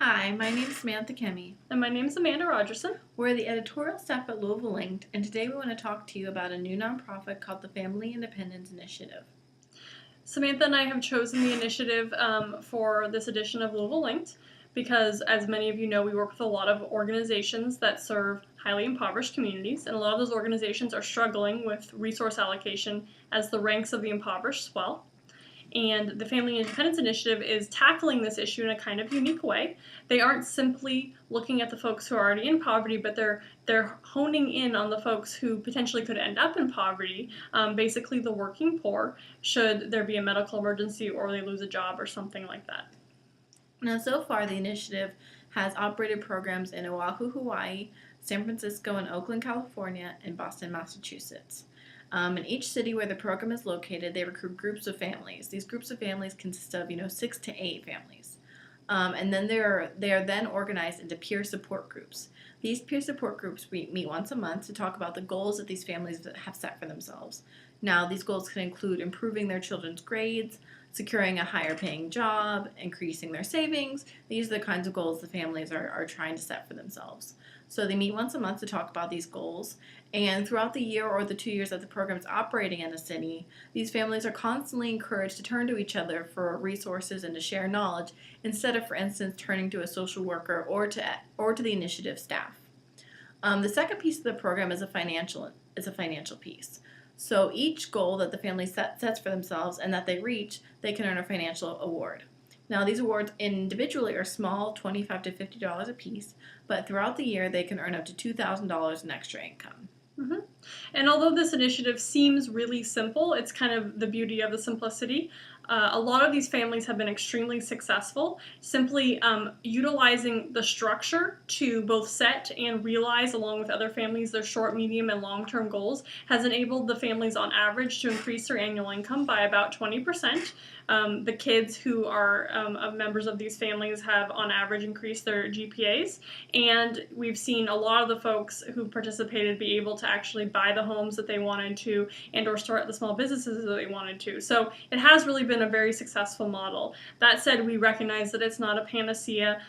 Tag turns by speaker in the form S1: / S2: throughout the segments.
S1: Hi, my name is Samantha Kemi.
S2: And my name is Amanda Rogerson.
S1: We're the editorial staff at Louisville Linked, and today we want to talk to you about a new nonprofit called the Family Independence Initiative.
S2: Samantha and I have chosen the initiative for this edition of Louisville Linked because, as many of you know, we work with a lot of organizations that serve highly impoverished communities, and a lot of those organizations are struggling with resource allocation as the ranks of the impoverished swell. And the Family Independence Initiative is tackling this issue in a kind of unique way. They aren't simply looking at the folks who are already in poverty, but they're honing in on the folks who potentially could end up in poverty, basically the working poor, should there be a medical emergency or they lose a job or something like that.
S1: Now, so far, the initiative has operated programs in Oahu, Hawaii, San Francisco and Oakland, California, and Boston, Massachusetts. In each city where the program is located, they recruit groups of families. These groups of families consist of, 6 to 8 families. And then they are then organized into peer support groups. These peer support groups meet once a month to talk about the goals that these families have set for themselves. Now, these goals can include improving their children's grades, securing a higher paying job, increasing their savings. These are the kinds of goals the families are trying to set for themselves. So they meet once a month to talk about these goals. And throughout the year or the 2 years that the program is operating in a city, these families are constantly encouraged to turn to each other for resources and to share knowledge instead of, for instance, turning to a social worker or to the initiative staff. The second piece of the program is a financial piece. So each goal that the family sets for themselves and that they reach, they can earn a financial award. Now, these awards individually are small, $25 to $50 a piece, but throughout the year, they can earn up to $2,000 in extra income.
S2: Mm-hmm. And although this initiative seems really simple, it's kind of the beauty of the simplicity. A lot of these families have been extremely successful, simply utilizing the structure to both set and realize, along with other families, their short, medium, and long-term goals has enabled the families on average to increase their annual income by about 20%. The kids who are members of these families have on average increased their GPAs, and we've seen a lot of the folks who participated be able to actually buy the homes that they wanted to and or start the small businesses that they wanted to. So it has really been a very successful model. That said, we recognize that it's not a panacea.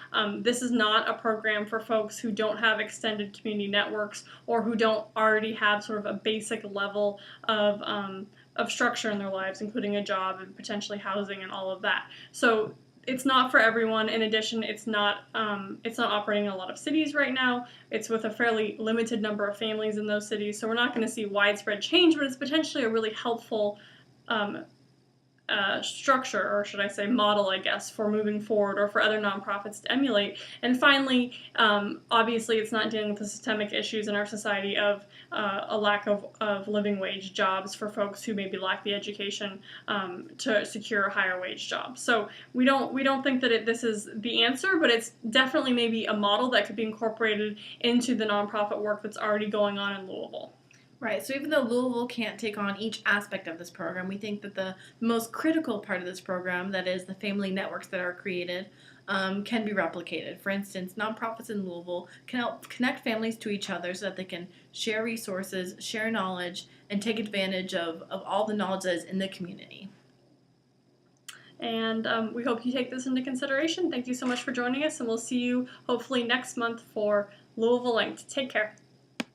S2: This is not a program for folks who don't have extended community networks or who don't already have sort of a basic level of structure in their lives, including a job and potentially housing and all of that. So it's not for everyone. In addition, it's not operating in a lot of cities right now. It's with a fairly limited number of families in those cities, so we're not going to see widespread change, but it's potentially a really helpful structure, or should I say model, I guess, for moving forward or for other nonprofits to emulate. And finally, obviously it's not dealing with the systemic issues in our society of a lack of living wage jobs for folks who maybe lack the education to secure a higher wage job. So we don't think that this is the answer, but it's definitely maybe a model that could be incorporated into the nonprofit work that's already going on in Louisville.
S1: Right, so even though Louisville can't take on each aspect of this program, we think that the most critical part of this program, that is the family networks that are created, can be replicated. For instance, nonprofits in Louisville can help connect families to each other so that they can share resources, share knowledge, and take advantage of all the knowledge that is in the community.
S2: And we hope you take this into consideration. Thank you so much for joining us, and we'll see you hopefully next month for Louisville Linked. Take care.